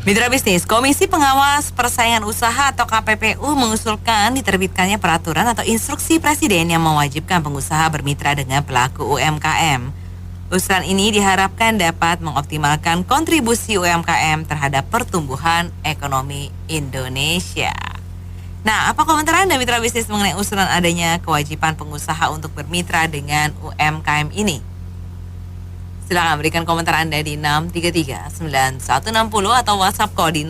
Mitra bisnis, Komisi Pengawas Persaingan Usaha atau KPPU mengusulkan diterbitkannya peraturan atau instruksi Presiden yang mewajibkan pengusaha bermitra dengan pelaku UMKM. Usulan ini diharapkan dapat mengoptimalkan kontribusi UMKM terhadap pertumbuhan ekonomi Indonesia. Nah, apa komentar Anda mitra bisnis mengenai usulan adanya kewajiban pengusaha untuk bermitra dengan UMKM ini? Silakan berikan komentar Anda di 633-9160 atau WhatsApp kode di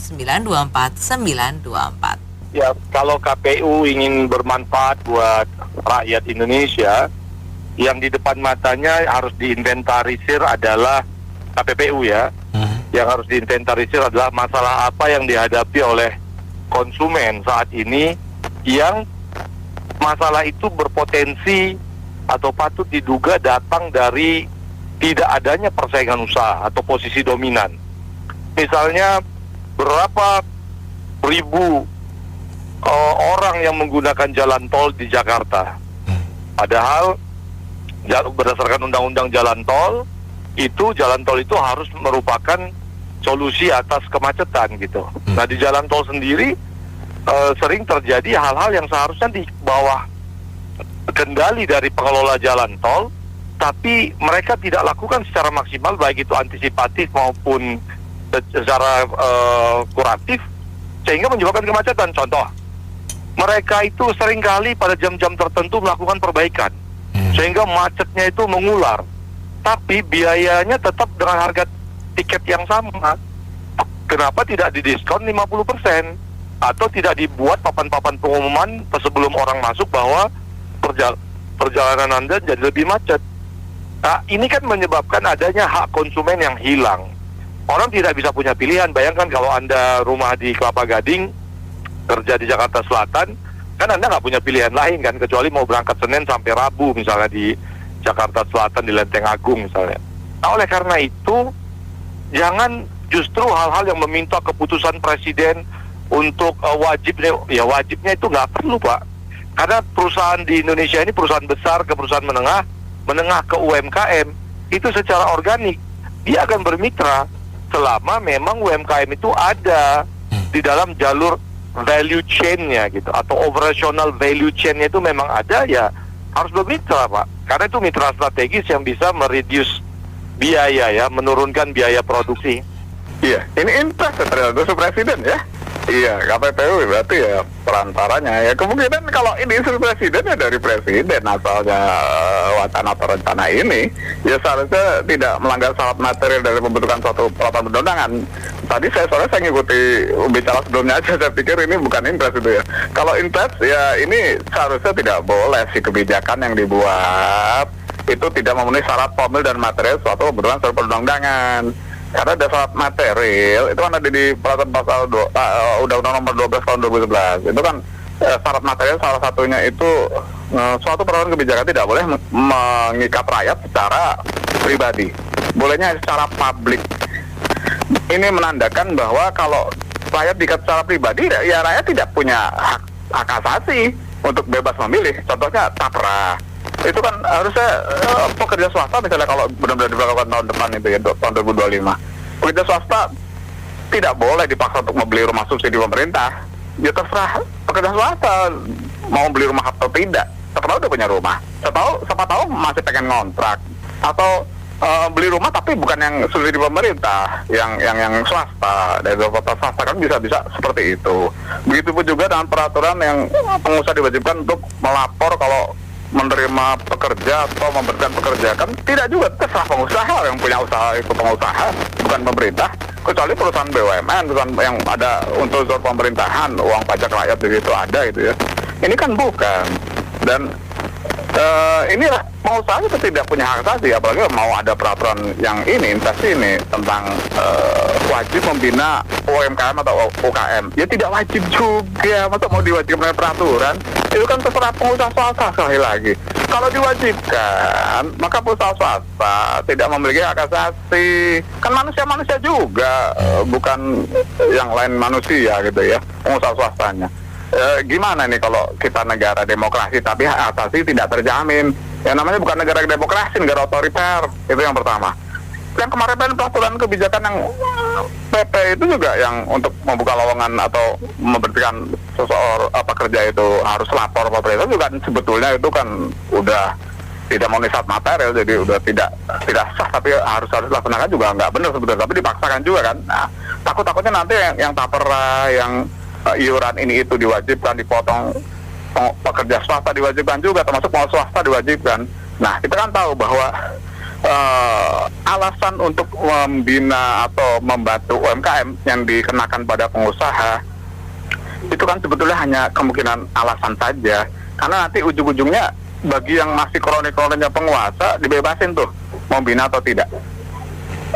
0816-924-924. Ya, kalau KPU ingin bermanfaat buat rakyat Indonesia, yang di depan matanya harus diinventarisir adalah KPPU ya. Yang harus diinventarisir adalah masalah apa yang dihadapi oleh konsumen saat ini, yang masalah itu berpotensi atau patut diduga datang dari tidak adanya persaingan usaha atau posisi dominan. Misalnya berapa ribu orang yang menggunakan jalan tol di Jakarta. Padahal berdasarkan undang-undang jalan tol itu harus merupakan solusi atas kemacetan gitu. Nah, di jalan tol sendiri sering terjadi hal-hal yang seharusnya di bawah kendali dari pengelola jalan tol, tapi mereka tidak lakukan secara maksimal, baik itu antisipatif maupun secara kuratif, sehingga menyebabkan kemacetan. Contoh, mereka itu seringkali pada jam-jam tertentu melakukan perbaikan, sehingga macetnya itu mengular, tapi biayanya tetap dengan harga tiket yang sama. Kenapa tidak didiskon 50%? Atau tidak dibuat papan-papan pengumuman sebelum orang masuk bahwa perjalanan Anda jadi lebih macet. Nah, ini kan menyebabkan adanya hak konsumen yang hilang. Orang tidak bisa punya pilihan. Bayangkan kalau Anda rumah di Kelapa Gading, kerja di Jakarta Selatan, kan Anda nggak punya pilihan lain kan, kecuali mau berangkat Senin sampai Rabu misalnya di Jakarta Selatan, di Lenteng Agung misalnya. Nah, oleh karena itu, jangan justru hal-hal yang meminta keputusan Presiden untuk wajibnya itu nggak perlu, Pak. Karena perusahaan di Indonesia ini perusahaan besar ke perusahaan menengah ke UMKM, itu secara organik dia akan bermitra selama memang UMKM itu ada di dalam jalur value chain-nya gitu, atau operational value chain-nya itu memang ada, ya harus bermitra, Pak. Karena itu mitra strategis yang bisa mereduce biaya ya, menurunkan biaya produksi. Iya, ini impress terhadap Presiden ya. Iya, KPPU berarti ya perantaranya ya. Kemungkinan kalau ini instruksi Presiden ya dari Presiden asalnya wacana atau rencana ini, ya seharusnya tidak melanggar syarat material dari pembentukan suatu peraturan perundang-undangan. Tadi saya ngikuti bicara sebelumnya aja, saya pikir ini bukan impres itu ya. Kalau impres ya ini seharusnya tidak boleh si kebijakan yang dibuat itu tidak memenuhi syarat formil dan material suatu pembentukan suatu perundang-undangan. Karena ada syarat material itu kan ada di peraturan pasal Undang-Undang Nomor 12 tahun 2011. Itu kan syarat material salah satunya itu suatu peraturan kebijakan tidak boleh mengikat rakyat secara pribadi, bolehnya secara publik. Ini menandakan bahwa kalau rakyat diikat secara pribadi, ya rakyat tidak punya hak asasi untuk bebas memilih. Contohnya tapra. Itu kan harusnya pekerja swasta misalnya kalau benar-benar diberlakukan tahun depan itu ya, tahun 2025, pekerja swasta tidak boleh dipaksa untuk membeli rumah subsidi pemerintah. Ya terserah pekerja swasta mau beli rumah atau tidak. Siapa tahu udah punya rumah, siapa tahu masih pengen ngontrak, atau beli rumah tapi bukan yang subsidi pemerintah, yang swasta, dari swasta kan bisa seperti itu. Begitupun juga dengan peraturan yang pengusaha diwajibkan untuk melapor kalau menerima pekerja atau memberikan pekerja, kan tidak juga, terserah pengusaha, yang punya usaha itu pengusaha, bukan pemerintah, kecuali perusahaan BUMN, perusahaan yang ada unsur pemerintahan, uang pajak rakyat di situ ada gitu ya. Ini kan bukan, dan inilah pengusaha itu tidak punya hak asasi, apalagi mau ada peraturan yang ini, investasi ini tentang wajib membina UMKM atau UKM. Ya tidak wajib juga, masa mau diwajibkan peraturan? Itu kan terserah pengusaha swasta sekali lagi. Kalau diwajibkan, maka pengusaha swasta tidak memiliki hak asasi. Kan manusia juga, bukan yang lain manusia gitu ya, pengusaha swastanya. Gimana nih kalau kita negara demokrasi tapi hak asasi tidak terjamin? Yang namanya bukan negara demokrasi, negara otoriter. Itu yang pertama. Yang kemarin peraturan kebijakan yang PP itu juga yang untuk membuka lowongan atau memberhentikan seseorang pekerja itu harus lapor pemerintah juga kan sebetulnya itu kan udah tidak memenuhi syarat material, jadi udah tidak sah, tapi harus dilaksanakan juga nggak benar sebetulnya, tapi dipaksakan juga kan. Nah, takutnya nanti yang tapera, yang iuran ini itu diwajibkan dipotong, pekerja swasta diwajibkan juga, termasuk pengusaha swasta diwajibkan. Nah, kita kan tahu bahwa alasan untuk membina atau membantu UMKM yang dikenakan pada pengusaha itu kan sebetulnya hanya kemungkinan alasan saja, karena nanti ujung-ujungnya bagi yang masih kroni-kroninya penguasa dibebasin tuh mau bina atau tidak,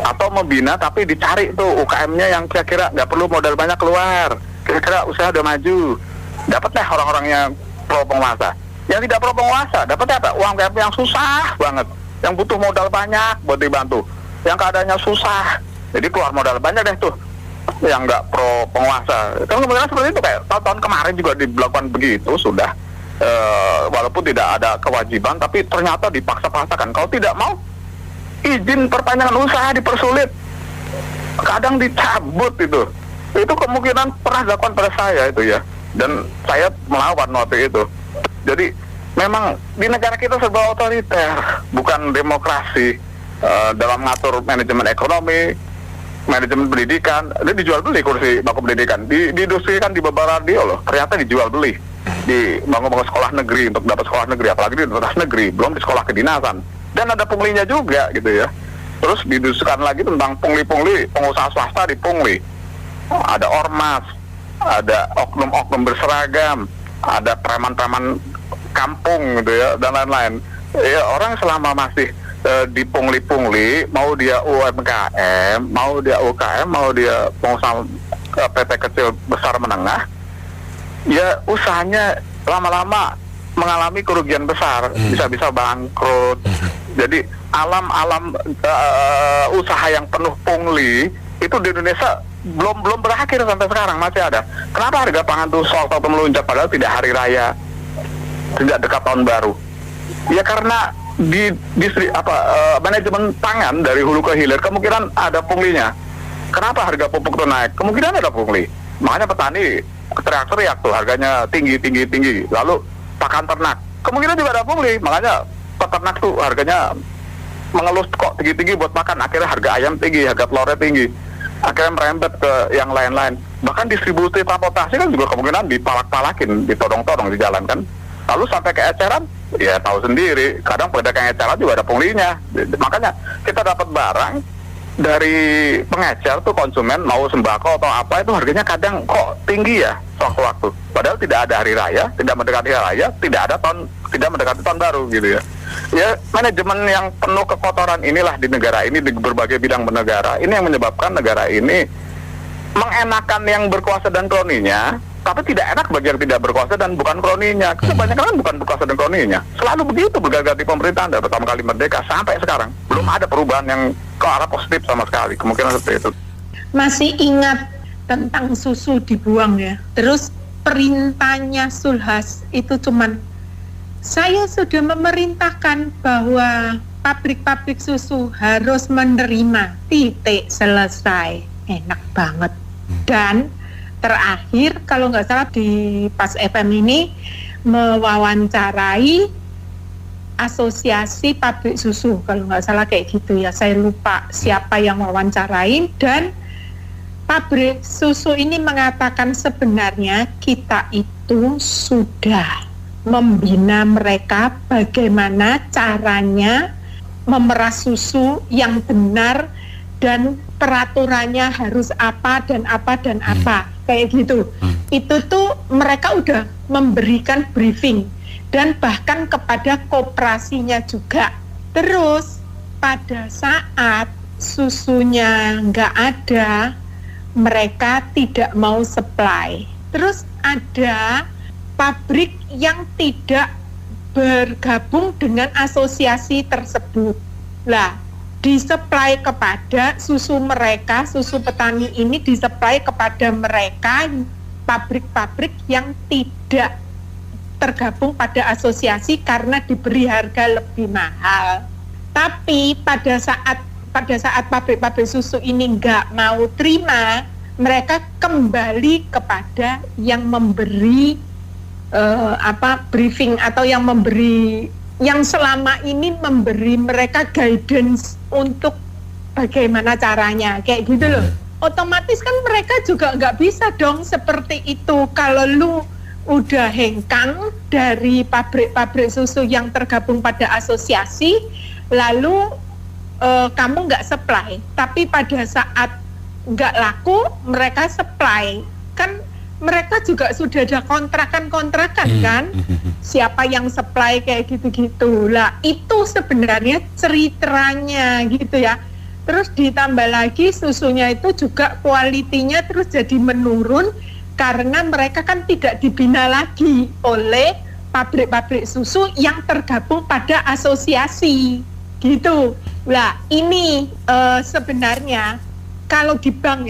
atau membina tapi dicari tuh UKM-nya yang kira-kira nggak perlu modal banyak keluar, kira-kira usaha udah maju, dapat deh orang-orang yang pro penguasa. Yang tidak pro penguasa dapat apa? UMKM yang susah banget, yang butuh modal banyak buat dibantu, yang keadaannya susah, jadi keluar modal banyak deh tuh yang nggak pro penguasa. Kan kemudian seperti itu, kayak tahun kemarin juga dilakukan begitu sudah. Walaupun tidak ada kewajiban, tapi ternyata dipaksa-paksakan. Kalau tidak mau, izin perpanjangan usaha dipersulit, kadang dicabut itu. Itu kemungkinan pernah dilakukan pada saya itu ya, dan saya melawan waktu itu. Jadi memang di negara kita serba otoriter, bukan demokrasi. Dalam mengatur manajemen ekonomi, manajemen pendidikan, dia dijual beli kursi bangku pendidikan. Diindustrikan di beberapa radio loh, ternyata dijual beli. Di bangun sekolah negeri untuk dapat sekolah negeri, apalagi di universitas negeri, belum di sekolah kedinasan, dan ada punglinya juga gitu ya. Terus didiskusikan lagi tentang pungli-pungli, pengusaha swasta dipungli, ada ormas, ada oknum-oknum berseragam, ada preman-preman kampung gitu ya, dan lain-lain. Ya, orang selama masih dipungli-pungli, mau dia UMKM, mau dia UKM, mau dia pengusaha PT kecil besar menengah, ya usahanya lama-lama mengalami kerugian besar, bisa-bisa bangkrut. Jadi alam usaha yang penuh pungli itu di Indonesia belum berakhir sampai sekarang, masih ada. Kenapa harga pangan tuh soal melonjak padahal tidak hari raya, tidak dekat tahun baru? Ya karena di manajemen pangan dari hulu ke hilir kemungkinan ada punglinya. Kenapa harga pupuk itu naik? Kemungkinan ada pungli. Makanya petani teriak-teriak tuh harganya tinggi. Lalu pakan ternak kemungkinan juga ada pungli, makanya peternak tuh harganya mengeluh kok tinggi buat makan. Akhirnya harga ayam tinggi, harga telurnya tinggi, akhirnya merembet ke yang lain-lain. Bahkan distribusi transportasi kan juga kemungkinan dipalak-palakin, ditodong-todong di jalan kan. Lalu sampai ke eceran, ya tahu sendiri, kadang pedagang eceran juga ada punglinya. Makanya kita dapat barang dari pengecer tuh, konsumen mau sembako atau apa itu harganya kadang kok tinggi ya sewaktu-waktu. Padahal tidak ada hari raya, tidak mendekati hari raya, tidak mendekati tahun baru gitu ya. Ya manajemen yang penuh kekotoran inilah di negara ini, di berbagai bidang bernegara, ini yang menyebabkan negara ini mengenakan yang berkuasa dan kroninya, tapi tidak enak bagi yang tidak berkuasa dan bukan kroninya. Kebanyakan kan bukan berkuasa dan kroninya. Selalu begitu berganti pemerintahan dari pertama kali merdeka sampai sekarang. Belum ada perubahan yang ke arah positif sama sekali. Kemungkinan seperti itu. Masih ingat tentang susu dibuang ya. Terus perintahnya Sulhas itu cuman, saya sudah memerintahkan bahwa pabrik-pabrik susu harus menerima, titik, selesai. Enak banget. Dan terakhir kalau nggak salah di Pas FM ini mewawancarai asosiasi pabrik susu, kalau nggak salah kayak gitu ya, saya lupa siapa yang wawancarain, dan pabrik susu ini mengatakan sebenarnya kita itu sudah membina mereka bagaimana caranya memeras susu yang benar dan peraturannya harus apa dan apa dan apa, kayak gitu. Itu tuh mereka udah memberikan briefing dan bahkan kepada koperasinya juga. Terus pada saat susunya nggak ada, mereka tidak mau supply. Terus ada pabrik yang tidak bergabung dengan asosiasi tersebut. Lah, disuplai kepada susu mereka, susu petani ini disuplai kepada mereka, pabrik-pabrik yang tidak tergabung pada asosiasi karena diberi harga lebih mahal. Tapi pada saat pada saat pabrik-pabrik susu ini nggak mau terima, mereka kembali kepada yang memberi briefing atau yang selama ini memberi mereka guidance untuk bagaimana caranya, kayak gitu loh. Otomatis kan mereka juga nggak bisa dong seperti itu kalau lu udah hengkang dari pabrik-pabrik susu yang tergabung pada asosiasi, lalu kamu nggak supply, tapi pada saat nggak laku mereka supply, kan mereka juga sudah ada kontrakan kan, siapa yang supply kayak gitu-gitu lah. Itu sebenarnya ceritanya gitu ya. Terus ditambah lagi susunya itu juga kualitinya terus jadi menurun karena mereka kan tidak dibina lagi oleh pabrik-pabrik susu yang tergabung pada asosiasi gitu. Lah ini sebenarnya kalau di bank,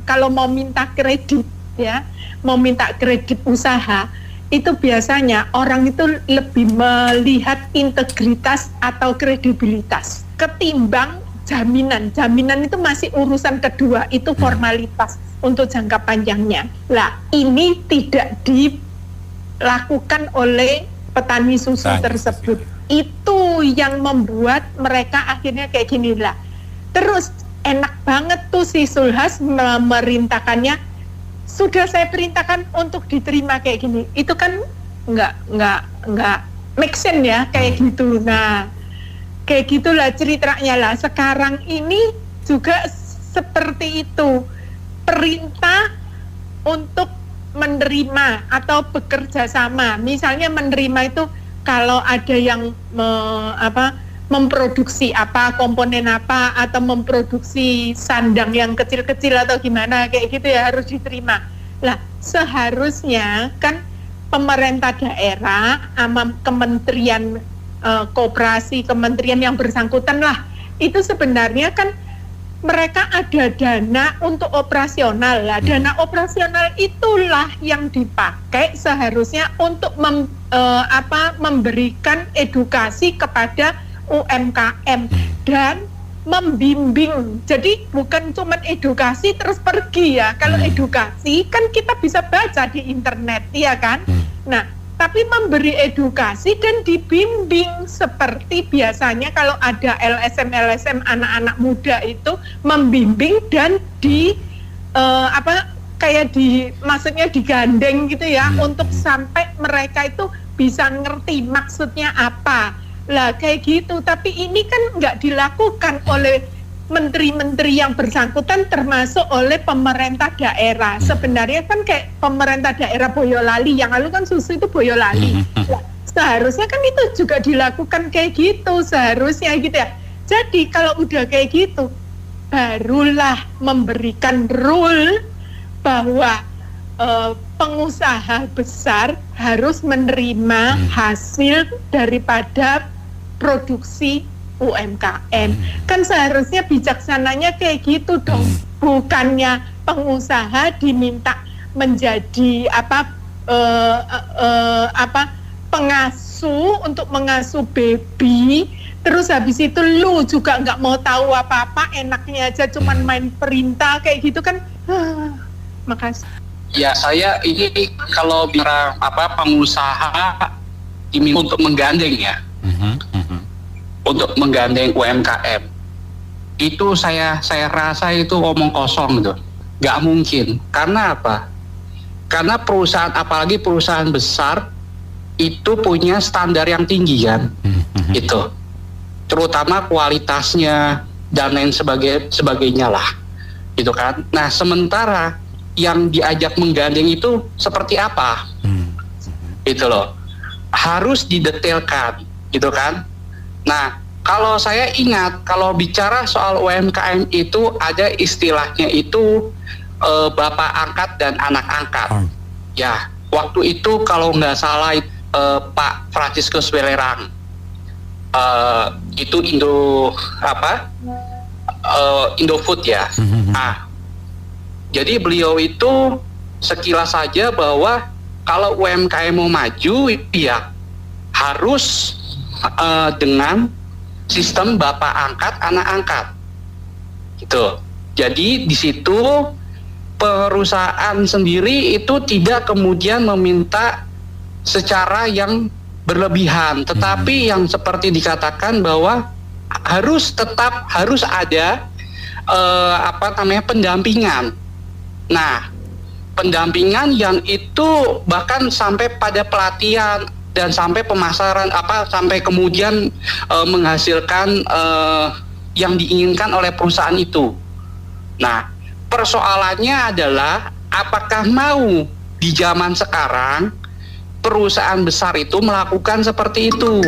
kalau mau minta kredit ya, mau minta kredit usaha, itu biasanya orang itu lebih melihat integritas atau kredibilitas ketimbang jaminan. Jaminan itu masih urusan kedua, itu formalitas untuk jangka panjangnya. Lah, ini tidak dilakukan oleh petani susu tersebut. Itu yang membuat mereka akhirnya kayak gini lah. Terus enak banget tuh si Zulhas memerintahkannya, sudah saya perintahkan untuk diterima kayak gini. Itu kan nggak make sense ya kayak gitu. Nah, kayak gitulah ceritanya lah. Sekarang ini juga seperti itu, perintah untuk menerima atau bekerja sama. Misalnya menerima itu kalau ada yang memproduksi komponen atau memproduksi sandang yang kecil-kecil atau gimana kayak gitu ya harus diterima. Lah seharusnya kan pemerintah daerah sama kementerian koperasi, kementerian yang bersangkutan lah, itu sebenarnya kan mereka ada dana untuk operasional lah. Dana operasional itulah yang dipakai seharusnya untuk memberikan edukasi kepada UMKM dan membimbing. Jadi bukan cuma edukasi terus pergi ya. Kalau edukasi kan kita bisa baca di internet, ya kan? Nah, tapi memberi edukasi dan dibimbing seperti biasanya kalau ada LSM anak-anak muda itu membimbing dan maksudnya digandeng gitu ya untuk sampai mereka itu bisa ngerti maksudnya apa. Lah kayak gitu, tapi ini kan nggak dilakukan oleh menteri-menteri yang bersangkutan termasuk oleh pemerintah daerah. Sebenarnya kan kayak pemerintah daerah Boyolali, yang lalu kan susu itu Boyolali. Nah, seharusnya kan itu juga dilakukan kayak gitu, seharusnya gitu ya. Jadi kalau udah kayak gitu, barulah memberikan rule bahwa pengusaha besar harus menerima hasil daripada produksi UMKM. Kan seharusnya bijaksananya kayak gitu dong. Bukannya pengusaha diminta menjadi pengasuh untuk mengasuh baby, terus habis itu lu juga nggak mau tahu apa-apa, enaknya aja cuman main perintah kayak gitu kan. Makasih. Ya, saya ini kalau bicara pengusaha ini untuk menggandeng ya. Untuk menggandeng UMKM itu saya rasa itu omong kosong gitu, nggak mungkin. Karena apa? Karena perusahaan, apalagi perusahaan besar itu punya standar yang tinggi kan, itu terutama kualitasnya dan lain sebagainya lah, gitu kan. Nah sementara yang diajak menggandeng itu seperti apa, itu loh harus didetailkan, gitu kan. Nah, kalau saya ingat, kalau bicara soal UMKM itu ada istilahnya itu bapak angkat dan anak angkat. Ya, waktu itu kalau nggak salah Pak Franciscus Welerang itu Indofood ya. Nah, jadi beliau itu sekilas saja bahwa kalau UMKM mau maju ya harus dengan sistem bapak angkat, anak angkat. Gitu. Jadi di situ perusahaan sendiri itu tidak kemudian meminta secara yang berlebihan, tetapi yang seperti dikatakan bahwa harus ada pendampingan. Nah, pendampingan yang itu bahkan sampai pada pelatihan dan sampai pemasaran sampai kemudian menghasilkan yang diinginkan oleh perusahaan itu. Nah, persoalannya adalah apakah mau di zaman sekarang perusahaan besar itu melakukan seperti itu.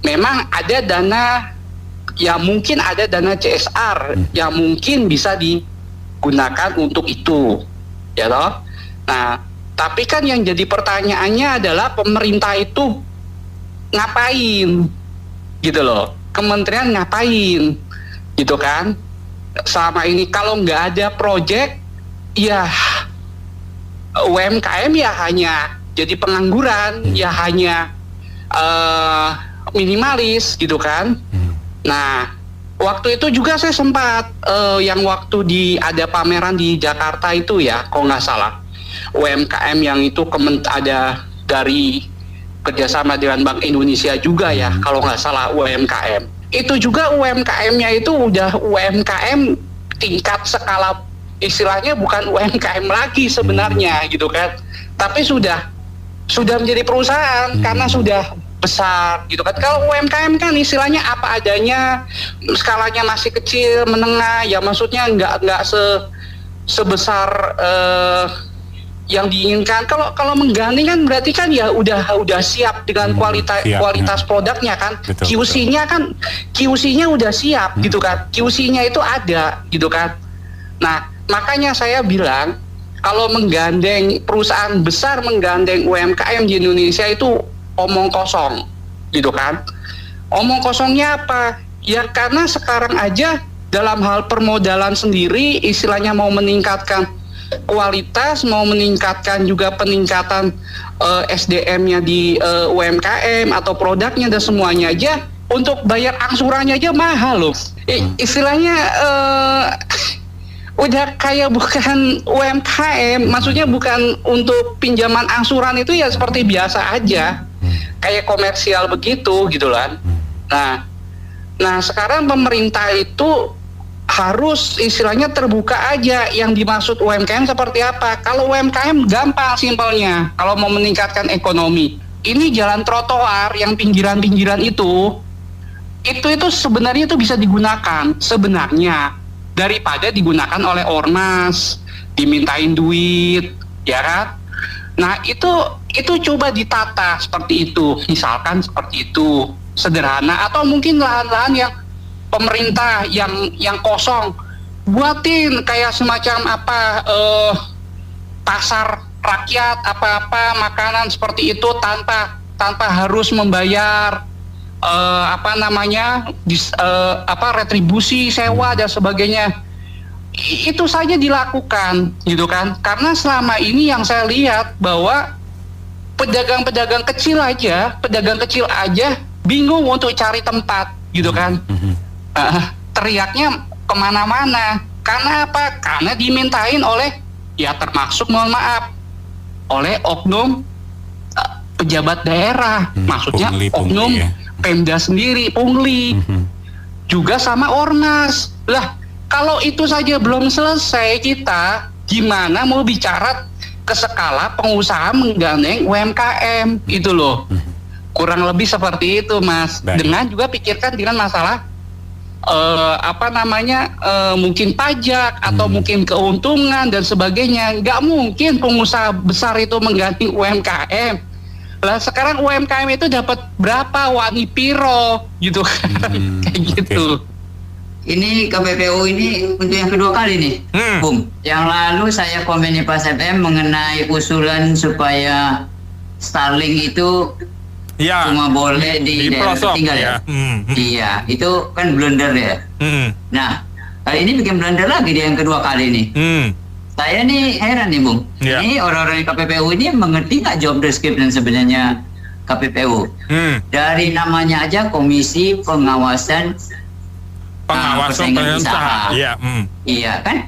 Memang ada dana, ya mungkin ada dana CSR yang mungkin bisa digunakan untuk itu, ya toh. Nah, tapi kan yang jadi pertanyaannya adalah pemerintah itu ngapain, gitu loh. Kementerian ngapain, gitu kan? Selama ini kalau nggak ada proyek, ya UMKM ya hanya jadi pengangguran, ya hanya minimalis, gitu kan? Nah, waktu itu juga saya sempat yang waktu ada pameran di Jakarta itu ya, kalau nggak salah, UMKM yang itu ada dari kerjasama dengan Bank Indonesia juga ya, kalau nggak salah UMKM. Itu juga UMKM-nya itu udah UMKM tingkat skala, istilahnya bukan UMKM lagi sebenarnya, gitu kan. Tapi sudah menjadi perusahaan karena sudah besar, gitu kan. Kalau UMKM kan istilahnya apa adanya, skalanya masih kecil, menengah, ya maksudnya nggak sebesar yang diinginkan. Kalau menggandeng kan berarti kan ya udah siap dengan kualitas produknya kan. QC-nya kan QC-nya udah siap, gitu kan. QC-nya itu ada, gitu kan. Nah, makanya saya bilang kalau perusahaan besar menggandeng UMKM di Indonesia itu omong kosong, gitu kan. Omong kosongnya apa? Ya karena sekarang aja dalam hal permodalan sendiri, istilahnya mau meningkatkan kualitas, mau meningkatkan juga peningkatan SDM-nya di UMKM atau produknya dan semuanya aja, untuk bayar angsurannya aja mahal loh. Istilahnya udah kayak bukan UMKM, maksudnya bukan untuk pinjaman angsuran itu ya seperti biasa aja, kayak komersial begitu, gitu kan. Nah sekarang pemerintah itu harus istilahnya terbuka aja yang dimaksud UMKM seperti apa. Kalau UMKM gampang simpelnya, kalau mau meningkatkan ekonomi, ini jalan trotoar yang pinggiran-pinggiran itu sebenarnya itu bisa digunakan sebenarnya, daripada digunakan oleh ormas, dimintain duit, ya kan? Nah itu coba ditata seperti itu, misalkan seperti itu, sederhana. Atau mungkin lahan-lahan yang pemerintah yang kosong, buatin kayak semacam pasar rakyat, apa makanan seperti itu tanpa harus membayar retribusi sewa dan sebagainya. Itu saja dilakukan, gitu kan. Karena selama ini yang saya lihat bahwa pedagang kecil aja bingung untuk cari tempat, gitu kan. Teriaknya kemana-mana. Karena apa? Karena dimintain oleh, ya termasuk mohon maaf, oleh oknum pejabat daerah, maksudnya oknum ya. Pemda sendiri, pungli, juga sama ormas. Lah, kalau itu saja belum selesai, kita gimana mau bicara ke skala pengusaha menggandeng UMKM, itu loh. Kurang lebih seperti itu, Mas. Baik. Dengan juga pikirkan dengan masalah mungkin pajak atau mungkin keuntungan dan sebagainya. Nggak mungkin pengusaha besar itu menggandeng UMKM. Lah sekarang UMKM itu dapat berapa wani piro, gitu kan. Kayak gitu. Ini KPPU ini untuk yang kedua kali nih, Bung. Yang lalu saya komen di Pas FM mengenai usulan supaya Starlink itu cuma boleh di daerah tertinggal ya. Iya, itu kan blunder ya. Nah, kali ini bikin blunder lagi di yang kedua kali nih. Saya nih heran nih, Bung. Ini orang-orang di KPPU ini mengerti nggak job description sebenarnya KPPU. Dari namanya aja Komisi Pengawasan Persaingan Usaha. Iya. Iya kan?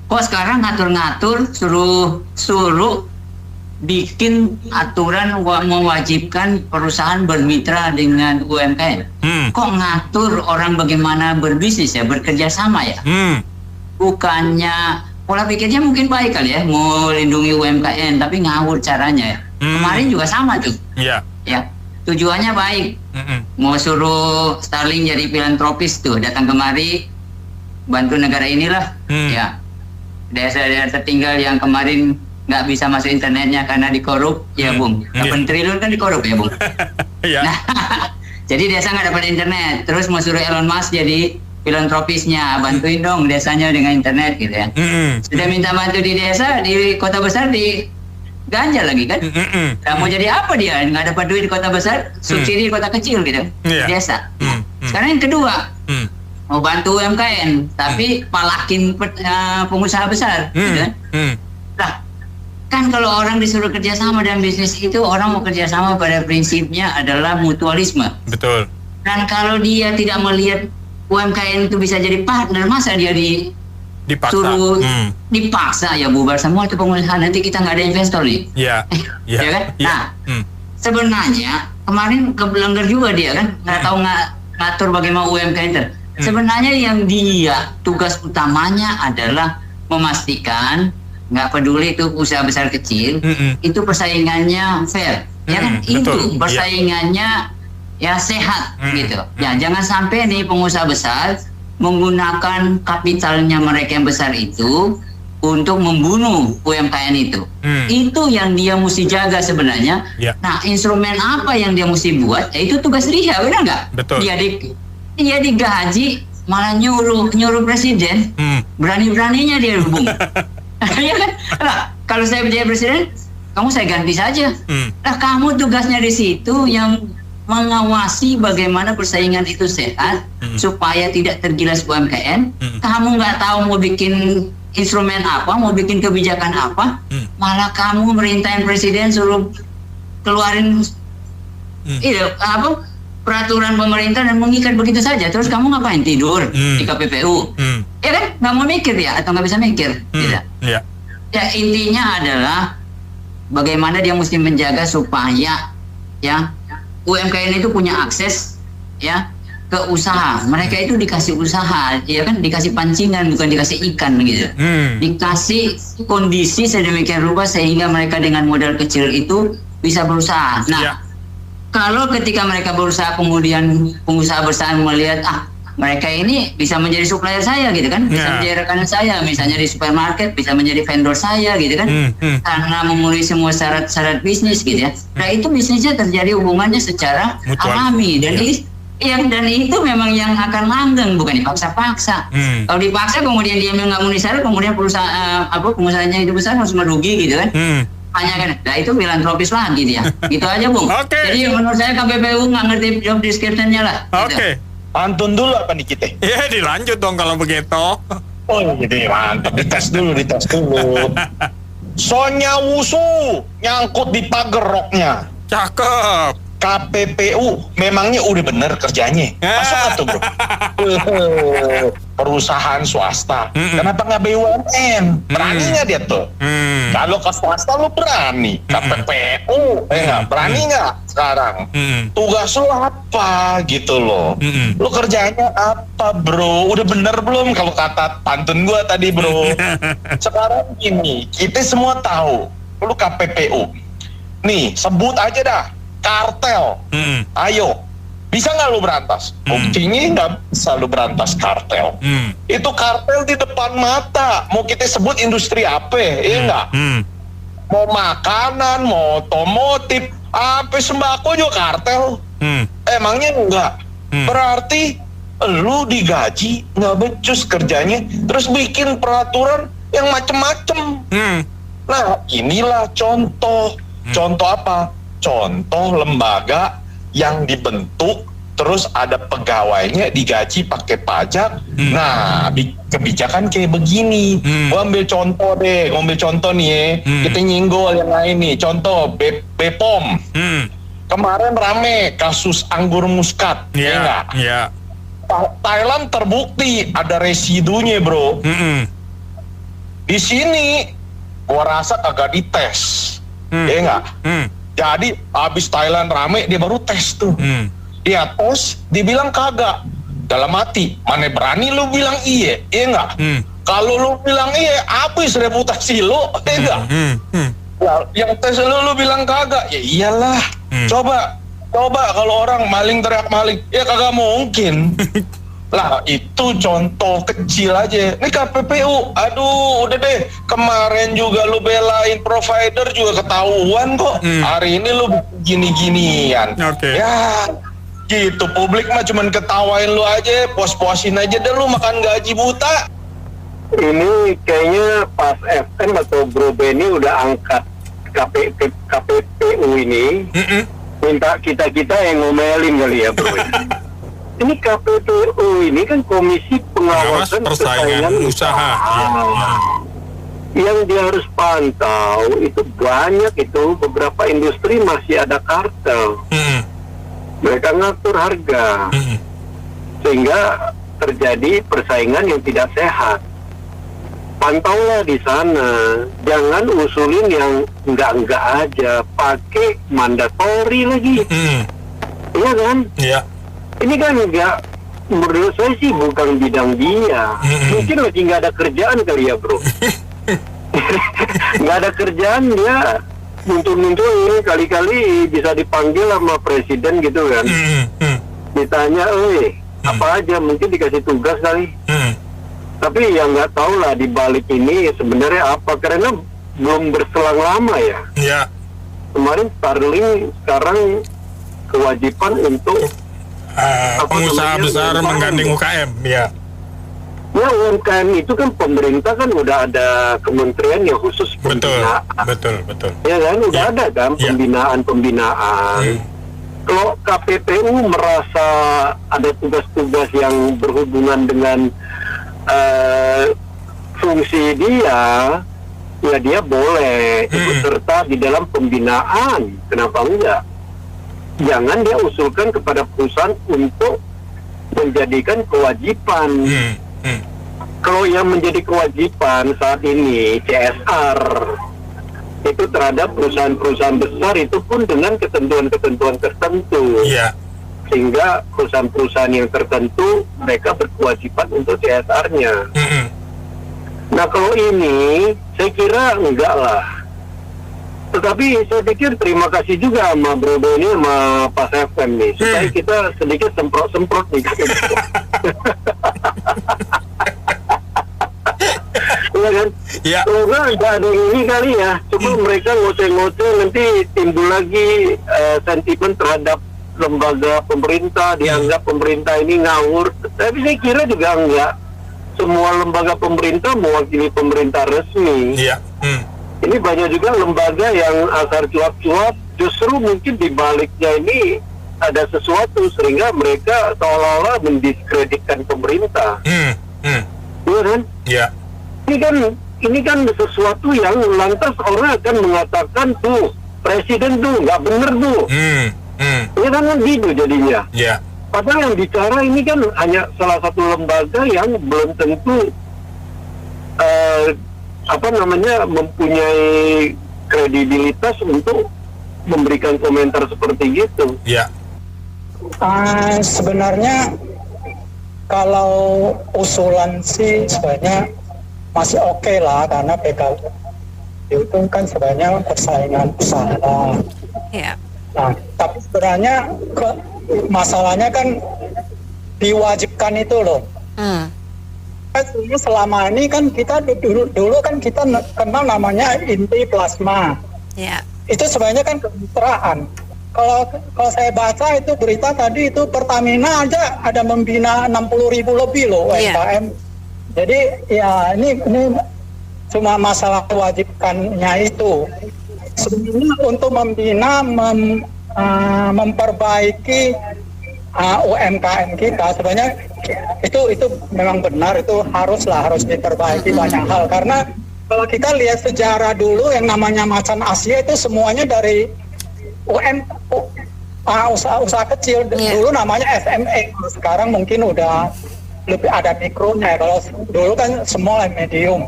Kok sekarang ngatur-ngatur suruh bikin aturan mewajibkan perusahaan bermitra dengan UMKM. Kok ngatur orang bagaimana berbisnis ya, bekerja sama ya? Bukannya pola pikirnya mungkin baik kali ya, mau lindungi UMKM, tapi ngawur caranya ya. Kemarin juga sama tuh. Iya. Ya, tujuannya baik. Mau suruh Starlink jadi filantropis tuh, datang kemari bantu negara inilah. Ya, daerah-daerah tertinggal yang kemarin nggak bisa masuk internetnya karena dikorup, ya Bung. 8 triliun kan dikorup ya Bung. Iya. Nah, jadi desa nggak dapat internet, terus mau suruh Elon Musk jadi filantropisnya, bantuin dong desanya dengan internet gitu ya. Sudah minta bantu di desa, di kota besar di ganjal lagi kan. Mau jadi apa dia? Nggak dapat duit di kota besar, subsidi di kota kecil gitu, di desa. Sekarang yang kedua, mau bantu UMKM, tapi palakin pengusaha besar, gitu kan. Nah, kan kalau orang disuruh kerjasama dalam bisnis itu, orang mau kerjasama pada prinsipnya adalah mutualisme. Betul. Dan kalau dia tidak melihat UMKM itu bisa jadi partner, masa dia dipaksa ya bubar semua itu pengusaha, nanti kita nggak ada investor nih. Iya. Ya kan? Nah, sebenarnya kemarin kebelenggar juga dia kan, nggak tahu ngatur bagaimana UMKM itu. Sebenarnya yang dia tugas utamanya adalah memastikan nggak peduli itu usaha besar kecil, itu persaingannya fair, ya kan? Itu persaingannya ya sehat gitu. Ya jangan sampai nih pengusaha besar menggunakan kapitalnya mereka yang besar itu untuk membunuh UMKM itu. Itu yang dia mesti jaga sebenarnya. Nah, instrumen apa yang dia mesti buat? Itu tugas dia, benar nggak? Betul. Dia digaji malah nyuruh presiden, berani-beraninya dia hubung. Ya kan? Lah, kalau saya menjadi presiden, kamu saya ganti saja. Lah, kamu tugasnya di situ yang mengawasi bagaimana persaingan itu sehat supaya tidak tergilas UMKM. Kamu nggak tahu mau bikin instrumen apa, mau bikin kebijakan apa, malah kamu merintahin presiden suruh keluarin peraturan pemerintah dan mengikat begitu saja. Terus kamu ngapain? Tidur di KPPU? Ya kan? Nggak mau mikir ya? Atau nggak bisa mikir? Tidak. Ya, intinya adalah bagaimana dia mesti menjaga supaya ya UMKM itu punya akses ya ke usaha. Mereka itu dikasih usaha, ya kan? Dikasih pancingan, bukan dikasih ikan gitu. Dikasih kondisi sedemikian rupa sehingga mereka dengan modal kecil itu bisa berusaha. Nah, kalau ketika mereka berusaha kemudian pengusaha besar melihat mereka ini bisa menjadi supplier saya gitu kan, bisa menjadi rekan saya, misalnya di supermarket bisa menjadi vendor saya gitu kan, karena memenuhi semua syarat-syarat bisnis gitu ya. Nah, itu bisnisnya terjadi hubungannya secara alami dan dan itu memang yang akan langgeng, bukan dipaksa-paksa. Kalau dipaksa kemudian dia nggak memenuhi syarat, kemudian perusahaan pengusahanya itu besar harus merugi gitu kan. Hanya kan, nah itu filantropis lagi dia. Gitu aja Bung. Jadi menurut saya KPPU nggak ngerti job description-nya lah. Gitu. Pantun dulu apa nih kita? Ya dilanjut dong kalau begitu. Oh jadi mantap, dites dulu. Sonya Wusu nyangkut di pagar roknya. Cakep. KPPU memangnya udah bener kerjanya? Masuk nggak tuh bro? Perusahaan swasta, kenapa nggak BUMN? Berani nggak dia tuh? Kalau ke swasta lu berani, KPPU berani nggak sekarang? Tugas lu apa gitu loh? Lu kerjanya apa bro? Udah bener belum kalau kata pantun gua tadi bro? Sekarang gini, kita semua tahu, lu KPPU. Nih sebut aja dah. Kartel, ayo, bisa nggak lu berantas? Buktinya nggak bisa lu berantas kartel. Itu kartel di depan mata. Mau kita sebut industri apa, iya nggak? Mau makanan, mau otomotif, apa sembako juga kartel. Emangnya enggak? Berarti lu digaji nggak becus kerjanya, terus bikin peraturan yang macem-macem. Nah, inilah contoh. Contoh apa? Contoh lembaga yang dibentuk terus ada pegawainya digaji pakai pajak. Nah, kebijakan kayak begini. Gua ambil contoh nih ya. Kita nyinggol yang lain nih. Contoh BPOM. kemarin rame kasus anggur muskat, ya nggak? Iya. Thailand terbukti ada residunya, bro. Di sini gua rasa kagak dites, ya nggak? Jadi habis Thailand rame dia baru tes tuh. Dia tes, dibilang kagak. Dalam hati, mana berani lu bilang iya, ya nggak? Kalau lu bilang iya, habis reputasi lu, ya nggak? Ya, yang tes lu bilang kagak, ya iyalah. Coba kalau orang maling teriak maling, ya kagak mungkin. Lah itu contoh kecil aja. Ini KPPU, aduh udah deh, kemarin juga lu belain provider juga ketahuan kok. Hari ini lu gini-ginian. Ya gitu, publik mah cuman ketawain lu aja, puas-puasin aja deh lu makan gaji buta. Ini kayaknya pas FM atau Bro Benny udah angkat KPPU ini, minta kita yang ngomelin kali ya bro. Ini KPPU ini kan Komisi Pengawasan Persaingan Usaha. Yang dia harus pantau itu banyak, itu beberapa industri masih ada kartel. Mereka ngatur harga, sehingga terjadi persaingan yang tidak sehat. Pantaulah di sana, jangan usulin yang enggak aja, pakai mandatori lagi. Iya kan? Iya. Ini kan enggak, menurut saya sih bukan bidang dia. Mungkin lagi nggak ada kerjaan kali ya bro. Nggak ada kerjaan, dia muncul-muncul, kali-kali bisa dipanggil sama presiden gitu kan. Ditanya, apa aja, mungkin dikasih tugas kali. Tapi yang nggak tahu lah di balik ini sebenarnya apa, karena belum berselang lama ya. Iya. Kemarin Starlink sekarang kewajiban untuk pengusaha besar menggandeng UKM, ya. Ya UMKM itu kan pemerintah kan udah ada kementerian yang khusus pembinaan. Betul. Ya kan, udah ada kan pembinaan. Kalau KPPU merasa ada tugas-tugas yang berhubungan dengan fungsi dia, ya dia boleh ikut serta di dalam pembinaan. Kenapa enggak? Jangan dia usulkan kepada perusahaan untuk menjadikan kewajiban. Kalau yang menjadi kewajiban saat ini CSR itu terhadap perusahaan-perusahaan besar, itu pun dengan ketentuan-ketentuan tertentu. Sehingga perusahaan-perusahaan yang tertentu mereka berkewajiban untuk CSR-nya. Nah kalau ini saya kira enggak lah. Tetapi saya pikir terima kasih juga sama Bro Benny sama Pas FM nih, supaya kita sedikit semprot-semprot nih. Iya kan? Iya. Kalau nggak ada ini kali ya, cuma mereka ngoceh-ngoceh, nanti timbul lagi sentimen terhadap lembaga pemerintah, dianggap pemerintah ini ngawur. Tapi saya kira juga enggak semua lembaga pemerintah mewakili pemerintah resmi. Ini banyak juga lembaga yang asal cuap-cuap, justru mungkin di baliknya ini ada sesuatu sehingga mereka seolah-olah mendiskreditkan pemerintah. Iya kan? Ini kan sesuatu yang lantas orang akan mengatakan tuh presiden tuh nggak bener tuh. Ini kan gitu jadinya. Padahal yang bicara ini kan hanya salah satu lembaga yang belum tentu mempunyai kredibilitas untuk memberikan komentar seperti gitu. Sebenarnya kalau usulan sih sebenarnya masih oke lah, karena PKU itu kan sebenarnya persaingan usaha. Nah, tapi sebenarnya masalahnya kan diwajibkan itu loh. Selama ini kan kita dulu kan kita kenal namanya inti plasma. Itu sebenarnya kan kemitraan. Kalau saya baca itu berita tadi itu Pertamina aja ada membina 60.000 lebih loh UMKM. Jadi ya ini cuma masalah kewajibkannya itu. Sebenarnya untuk membina memperbaiki UMKM kita sebenarnya itu memang benar, itu harus diperbaiki banyak hal, karena kalau kita lihat sejarah dulu yang namanya macan Asia itu semuanya dari usaha kecil. Dulu namanya SME, sekarang mungkin udah lebih ada mikronya. Kalau dulu kan small and medium.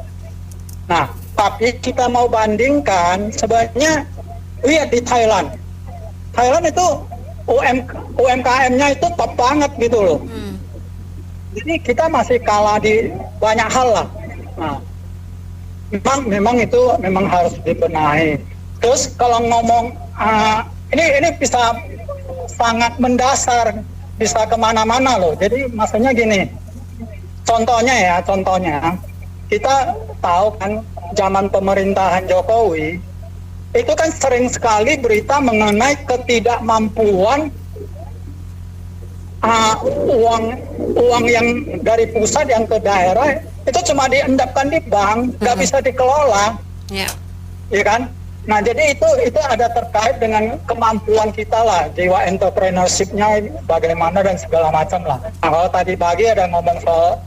Nah, tapi kita mau bandingkan sebenarnya lihat di Thailand. Thailand itu UMKM-nya itu top banget gitu loh. Jadi kita masih kalah di banyak hal lah. Nah, memang itu harus dibenahi. Terus kalau ngomong ini bisa sangat mendasar, bisa kemana-mana loh. Jadi maksudnya gini, contohnya kita tahu kan zaman pemerintahan Jokowi itu kan sering sekali berita mengenai ketidakmampuan uang yang dari pusat yang ke daerah itu cuma diendapkan di bank, nggak bisa dikelola, ya kan? Nah, jadi itu ada terkait dengan kemampuan kita lah, jiwa entrepreneurship-nya bagaimana dan segala macam lah. Nah, kalau tadi pagi ada ngomong soal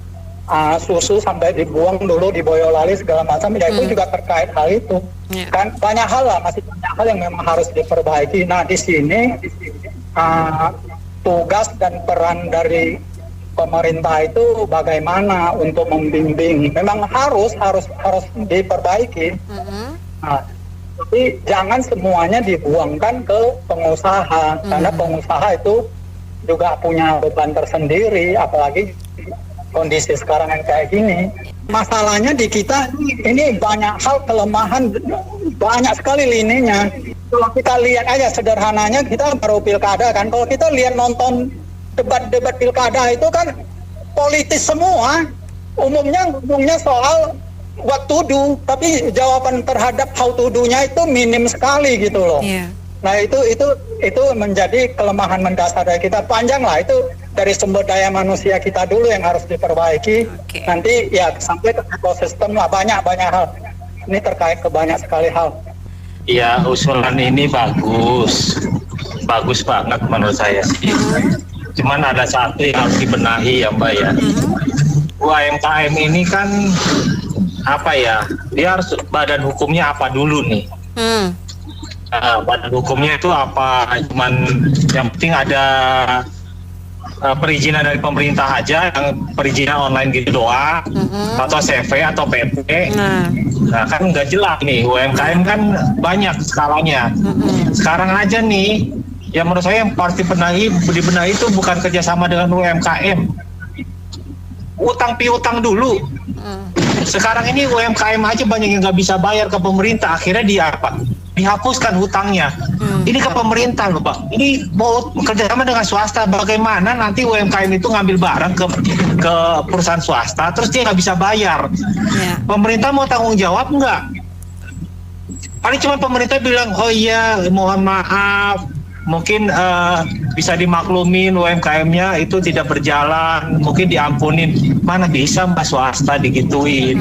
susu sampai dibuang dulu di Boyolali segala macam, ya itu juga terkait hal itu. Kan banyak hal lah, masih banyak hal yang memang harus diperbaiki. Nah, di sini tugas dan peran dari pemerintah itu bagaimana untuk membimbing. Memang harus diperbaiki. Nah, tapi jangan semuanya dibuangkan ke pengusaha, karena pengusaha itu juga punya beban tersendiri, apalagi kondisi sekarang yang kayak gini. Masalahnya di kita ini banyak hal kelemahan, banyak sekali lininya. Kalau kita lihat aja sederhananya, kita baru pilkada kan, kalau kita lihat nonton debat-debat pilkada itu kan politis semua, umumnya soal what to do, tapi jawaban terhadap how to do-nya itu minim sekali gitu loh. Nah itu menjadi kelemahan mendasar dari kita. Panjang lah, itu dari sumber daya manusia kita dulu yang harus diperbaiki. Nanti ya sampai ke ekosistem lah, banyak hal. Ini terkait ke banyak sekali hal. Ya, usulan ini bagus banget menurut saya sih. Cuman ada satu yang harus dibenahi ya Mbak ya. UMKM ini kan apa ya? Dia harus badan hukumnya apa dulu nih? Badan hukumnya itu apa? Cuman yang penting ada perizinan dari pemerintah aja, yang perizinan online gitu doang, atau CV atau PP. Nah kan nggak jelas nih, UMKM kan banyak skalanya. Sekarang aja nih, ya menurut saya yang pasti dibenahi itu bukan kerjasama dengan UMKM, utang piutang dulu. Sekarang ini UMKM aja banyak yang nggak bisa bayar ke pemerintah, akhirnya dihapuskan hutangnya. Ini ke pemerintah loh Pak. Ini mau kerjasama dengan swasta, bagaimana nanti UMKM itu ngambil barang ke perusahaan swasta, terus dia nggak bisa bayar. Pemerintah mau tanggung jawab nggak? Paling cuma pemerintah bilang, oh iya mohon maaf, mungkin bisa dimaklumin UMKM-nya itu tidak berjalan, mungkin diampunin. Mana bisa Mbak swasta digituin.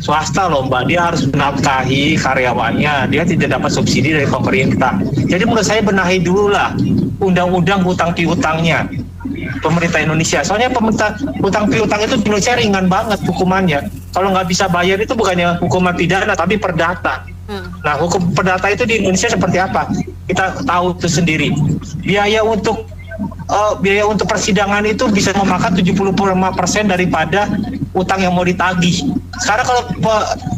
Swasta loh Mbak, dia harus menafkahi karyawannya, dia tidak dapat subsidi dari pemerintah. Jadi menurut saya benahi dulu lah undang-undang hutang piutangnya pemerintah Indonesia. Soalnya pemerintah hutang piutang itu di Indonesia ringan banget hukumannya. Kalau nggak bisa bayar itu bukannya hukuman pidana tapi perdata. Nah, hukum perdata itu di Indonesia seperti apa? Kita tahu itu sendiri. Biaya untuk persidangan itu bisa memakan 75% daripada utang yang mau ditagih. Sekarang kalau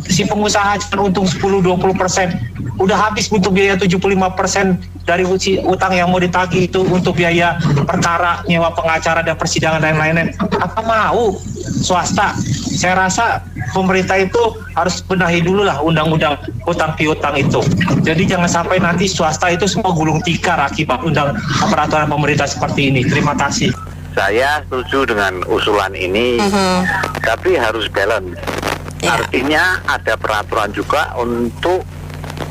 si pengusaha untung 10-20%, udah habis untuk biaya 75% dari utang yang mau ditagih itu untuk biaya perkara, nyewa pengacara dan persidangan dan lain-lain. Apa mau swasta? Saya rasa pemerintah itu harus benahi dulu lah undang-undang hutang piutang itu. Jadi jangan sampai nanti swasta itu semua gulung tikar akibat peraturan pemerintah seperti ini. Terima kasih. Saya setuju dengan usulan ini, tapi harus balance. Artinya ada peraturan juga untuk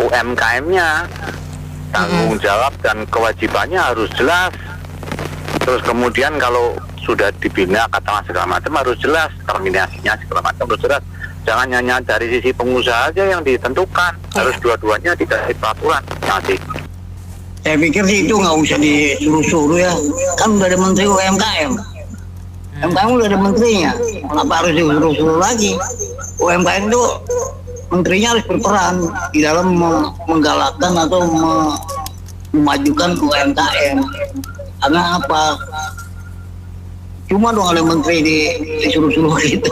UMKM-nya, tanggung jawab dan kewajibannya harus jelas. Terus kemudian kalau sudah dibina katakan segala macam harus jelas, terminasinya segala macam harus jelas. Jangan hanya dari sisi pengusaha aja yang ditentukan, harus dua-duanya dikasih peraturan. Nanti. Saya pikir sih itu nggak usah disuruh-suruh ya, kan udah ada menteri UMKM. UMKM udah ada menterinya, kenapa harus disuruh-suruh lagi? UMKM itu menterinya harus berperan di dalam menggalakkan atau memajukan UMKM. Karena apa? Cuma dong oleh menteri disuruh-suruh gitu.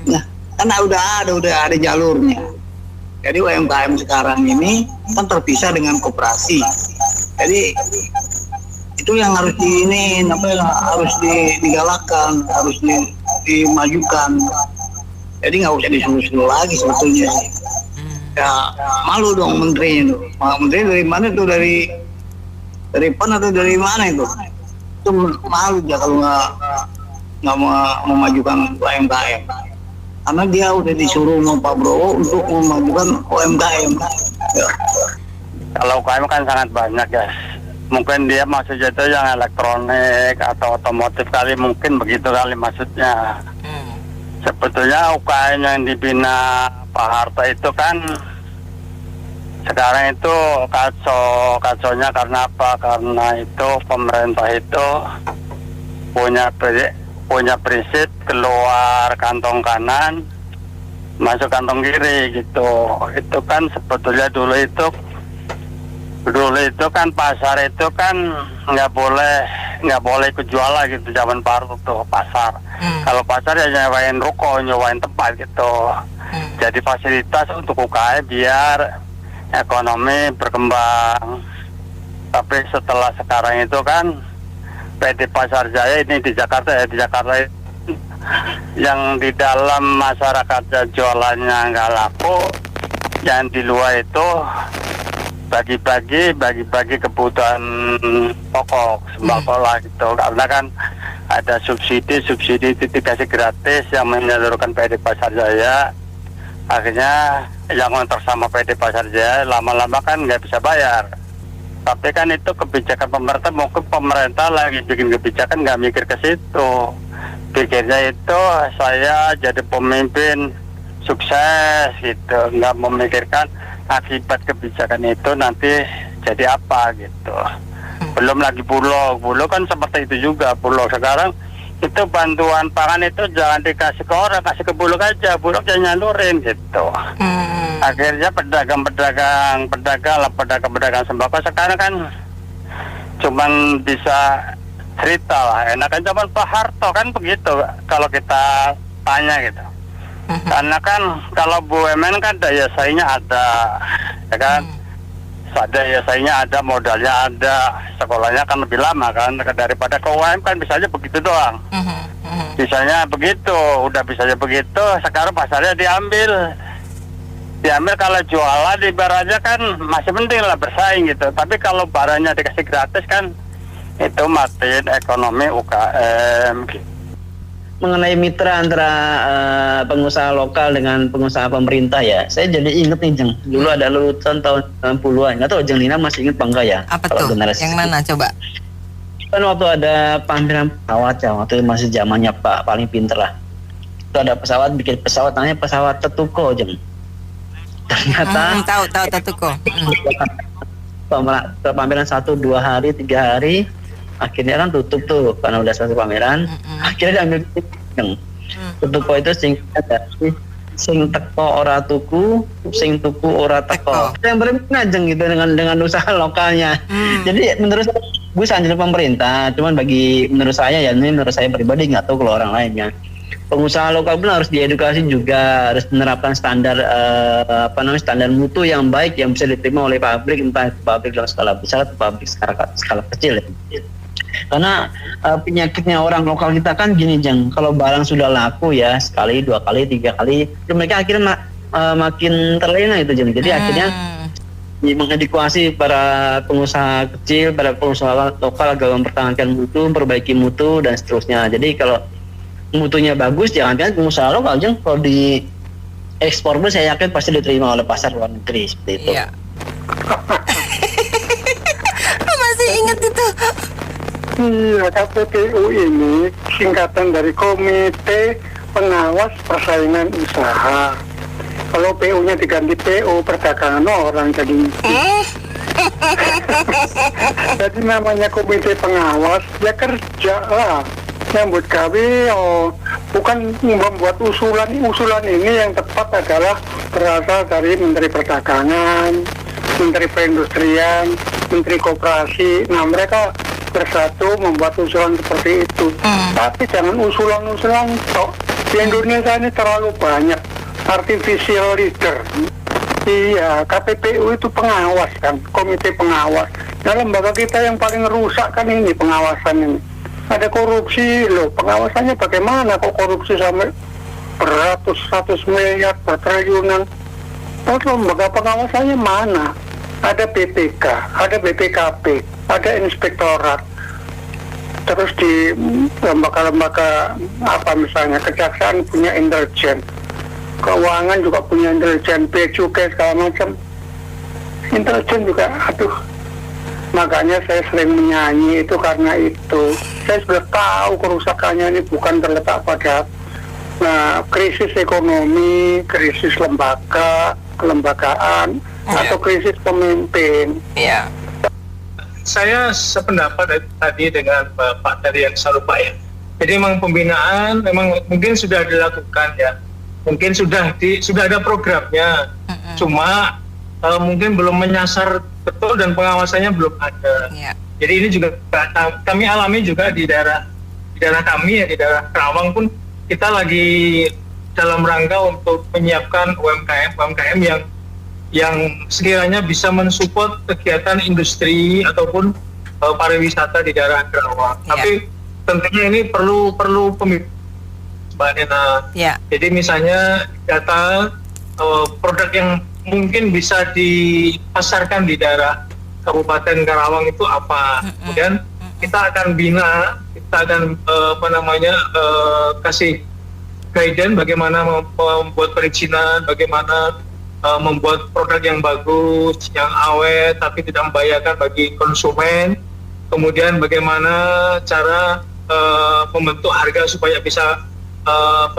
Nah, karena udah ada jalurnya. Jadi UMKM sekarang ini kan terpisah dengan koperasi. Jadi itu yang harus harus digalakkan, harus dimajukan. Jadi nggak usah disuruh-suruh lagi sebetulnya. Ya malu dong menterinya itu. Menteri dari mana itu, dari PAN atau dari mana itu? Itu malu ya kalau nggak mau memajukan UMKM. Karena dia udah disuruh sama Pak Prabowo untuk memajukan UMKM. Ya. Kalau UMKM kan sangat banyak ya. Mungkin dia maksudnya itu yang elektronik atau otomotif kali, mungkin begitu kali maksudnya. Sebetulnya UKM yang dibina Pak Harto itu kan sekarang itu kacaunya karena apa? Karena itu pemerintah itu punya prinsip keluar kantong kanan masuk kantong kiri gitu. Itu kan sebetulnya dulu itu kan pasar itu kan nggak boleh ikut jualan gitu zaman Pak Harto tuh pasar. Kalau pasar ya nyewain ruko, nyewain tempat gitu. Jadi fasilitas untuk UKM biar ekonomi berkembang. Tapi setelah sekarang itu kan PT Pasar Jaya ini di Jakarta yang di dalam masyarakat jualannya nggak laku, yang di luar itu bagi-bagi kebutuhan pokok sembako lah gitu. Karena kan ada subsidi itu dikasih gratis yang menyalurkan PT Pasar Jaya. Akhirnya yang ngontrak sama PT Pasar Jaya lama-lama kan nggak bisa bayar. Tapi kan itu kebijakan pemerintah, mungkin pemerintah lagi bikin kebijakan nggak mikir ke situ. Pikirnya itu saya jadi pemimpin sukses gitu, nggak memikirkan akibat kebijakan itu nanti jadi apa gitu. Belum lagi bulog kan seperti itu juga. Bulog sekarang itu bantuan pangan itu jangan dikasih ke orang, kasih ke bulog aja, bulog jangan nyalurin gitu. Akhirnya pedagang sembako sekarang kan cuman bisa cerita lah. Enakan zaman Pak Harto kan begitu kalau kita tanya gitu. Karena kan kalau BUMN kan daya saingnya ada, ya kan? Daya saingnya ada, modalnya ada, sekolahnya kan lebih lama kan daripada ke UMKM kan bisanya begitu doang. Bisanya begitu, udah bisanya begitu, sekarang pasarnya diambil kalau jualan ibaratnya kan masih penting lah bersaing gitu. Tapi kalau barangnya dikasih gratis kan itu matiin ekonomi UKM gitu. Mengenai mitra antara pengusaha lokal dengan pengusaha pemerintah ya, saya jadi inget nih Jeng, dulu ada lulusan tahun 90-an, nggak tahu Jeng Lina masih inget apa enggak ya? Apa tuh? Yang mana coba? Kan waktu ada pameran pesawat ya, waktu itu masih zamannya Pak paling pinter lah. Itu ada pesawat, bikin pesawat namanya pesawat Tetuko Jeng. Ternyata tahu Tetuko. Pameran 1, 2 hari, 3 hari, akhirnya kan tutup tuh karena udah selesai pameran. Akhirnya diambil yang Tetuko itu sing teko ora tuku, sing tuku ora teko. Yang berbeda Jeng gitu dengan usaha lokalnya. Jadi menurut saya gue sanjung pemerintah, cuman menurut saya ya, ini menurut saya pribadi, nggak tahu kalau orang lainnya. Pengusaha lokal pun harus diedukasi juga, harus menerapkan standar standar mutu yang baik yang bisa diterima oleh pabrik, entah pabrik dalam skala besar atau pabrik skala kecil ya. Karena penyakitnya orang lokal kita kan gini Jeng, kalau barang sudah laku ya sekali, 2 kali, 3 kali, mereka akhirnya makin terlena itu Jeng. Jadi akhirnya mengedukasi para pengusaha kecil, para pengusaha lokal agar mempertahankan mutu, memperbaiki mutu dan seterusnya. Jadi kalau mutunya bagus, jangan-jangan pengusaha lokal Jeng, kalau di ekspor pun saya yakin pasti diterima oleh pasar luar negeri seperti itu. Iya. Masih ingat itu? Iya, KPPU ini singkatan dari Komite Pengawas Persaingan Usaha. Kalau PU-nya diganti PO, perdagangan orang jadi. Jadi namanya Komite Pengawas, ya kerja lah. Nyambut gawe, bukan membuat usulan. Usulan ini yang tepat adalah berasal dari Menteri Perdagangan, Menteri Perindustrian, Menteri Koperasi. Nah, mereka bersatu membuat usulan seperti itu. Tapi jangan usulan-usulan tok. Di Indonesia ini terlalu banyak artificial leader. Iya, KPPU itu pengawas kan, komite pengawas. Nah, lembaga kita yang paling rusak kan ini pengawasan ini. Ada korupsi loh, pengawasannya bagaimana kok korupsi sampai beratus-ratus miliar, bertriliunan. Terus lembaga pengawasannya mana? Ada BPK, ada BPKP, ada inspektorat. Terus di lembaga-lembaga apa misalnya kejaksaan punya intelijen, keuangan juga punya intelijen, bea cukai segala macam. Intelijen juga, aduh. Makanya saya sering menyanyi itu karena itu. Saya sudah tahu kerusakannya ini bukan terletak pada krisis ekonomi, krisis lembaga, kelembagaan, atau krisis pemimpin. Iya. Saya sependapat tadi dengan Pak dari yang Sarupa ya. Jadi memang pembinaan memang mungkin sudah dilakukan ya. Mungkin sudah ada programnya. Cuma mungkin belum menyasar betul dan pengawasannya belum ada. Jadi ini juga kami alami juga di daerah kami ya, di daerah Kerawang pun kita lagi dalam rangka untuk menyiapkan UMKM yang sekiranya bisa mensupport kegiatan industri ataupun pariwisata di daerah Kerawang. Tapi tentunya ini perlu pemimpin, Mbak Nena. Jadi misalnya data produk yang mungkin bisa dipasarkan di daerah Kabupaten Karawang itu apa. Kemudian kita akan bina, kita akan kasih guidance bagaimana membuat perizinan, bagaimana membuat produk yang bagus, yang awet, tapi tidak membahayakan bagi konsumen. Kemudian bagaimana cara membentuk harga supaya bisa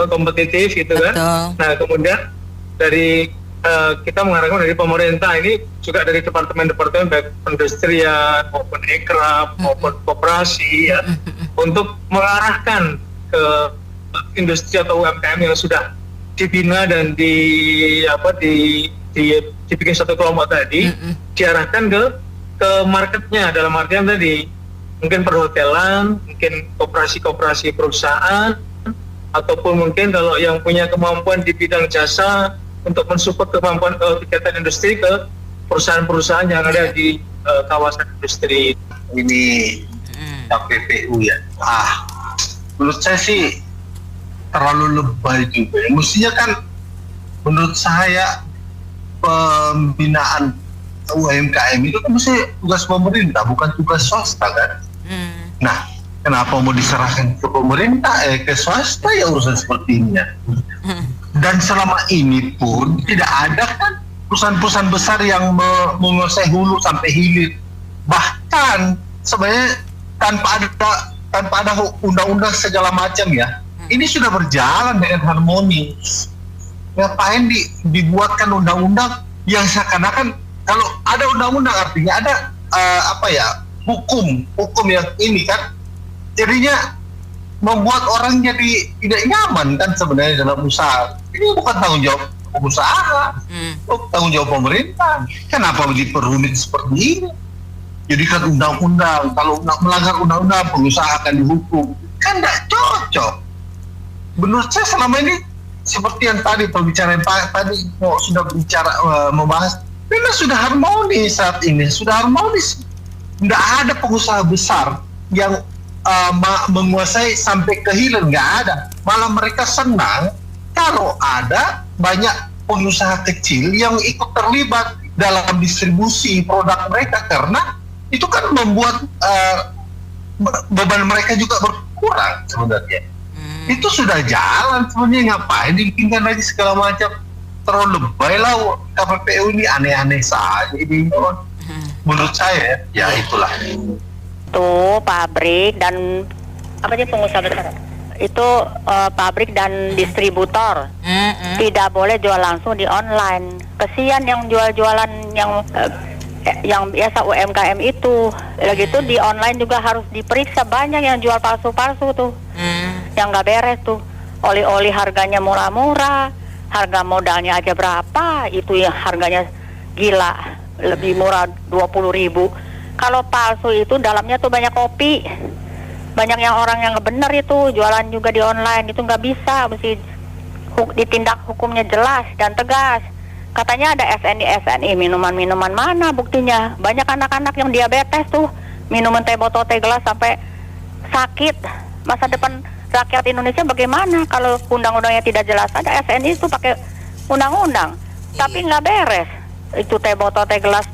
kompetitif gitu kan. Nah kemudian dari kita mengharapkan dari pemerintah ini juga dari departemen-departemen baik perindustrian maupun ekraf maupun koperasi ya, untuk mengarahkan ke industri atau UMKM yang sudah dibina dan dibikin satu kelompok tadi, diarahkan ke marketnya, dalam artian tadi mungkin perhotelan, mungkin koperasi perusahaan, ataupun mungkin kalau yang punya kemampuan di bidang jasa untuk mensupport kemampuan kegiatan industri ke perusahaan-perusahaan yang ada di kawasan industri. Ini KPPU ya. Menurut saya sih terlalu lebay juga. Mestinya kan menurut saya pembinaan UMKM itu kan mesti tugas pemerintah, bukan tugas swasta kan. Nah, kenapa mau diserahkan ke pemerintah, ke swasta ya urusan seperti ini ya. Dan selama ini pun tidak ada kan perusahaan-perusahaan besar yang menguasai hulu sampai hilir. Bahkan sebenarnya tanpa ada undang-undang segala macam ya, ini sudah berjalan dengan harmonis. Ngapain dibuatkan undang-undang yang seakan-akan kalau ada undang-undang artinya ada hukum yang ini kan jadinya membuat orang jadi tidak nyaman kan sebenarnya dalam usaha. Ini bukan tanggung jawab pengusaha, tanggung jawab pemerintah. Kenapa diperumit seperti ini? Jadikan undang-undang, kalau melanggar undang-undang pengusaha akan dihukum. Kan tidak cocok. Menurut saya selama ini seperti yang tadi pembicaraan tadi sudah bicara membahas, memang sudah harmonis saat ini, sudah harmonis. Tidak ada pengusaha besar yang menguasai sampai ke hilir, nggak ada. Malah mereka senang kalau ada banyak pengusaha kecil yang ikut terlibat dalam distribusi produk mereka, karena itu kan membuat beban mereka juga berkurang sebenarnya. Itu sudah jalan sebenarnya, ngapain dibikinkan lagi segala macam. Terlalu lebay lah KPPU ini, aneh-aneh saja ini. Menurut saya ya itulah. Tuh pabrik dan pengusaha besar itu pabrik dan distributor tidak boleh jual langsung di online. Kesian yang jual-jualan yang biasa UMKM itu. Lagi itu di online juga harus diperiksa, banyak yang jual palsu-palsu tuh. Yang nggak beres tuh. Oli-oli harganya murah-murah, harga modalnya aja berapa, itu yang harganya gila, lebih murah 20.000. Kalau palsu itu dalamnya tuh banyak kopi. Banyak yang orang yang nggak bener itu jualan juga di online itu nggak bisa, mesti ditindak hukumnya jelas dan tegas. Katanya ada SNI minuman-minuman mana buktinya? Banyak anak-anak yang diabetes tuh minuman teh botol teh gelas sampai sakit. Masa depan rakyat Indonesia bagaimana kalau undang-undangnya tidak jelas? Ada SNI itu pakai undang-undang, tapi nggak beres. Itu teh botol teh gelas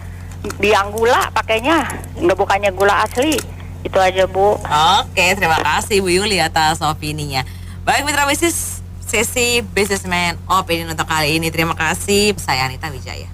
biang gula pakainya, nggak bukannya gula asli. Itu aja, Bu. Oke, terima kasih Bu Yuli atas opininya. Baik mitra bisnis, sesi Businessman Opinion untuk kali ini. Terima kasih. Saya Anita Wijaya.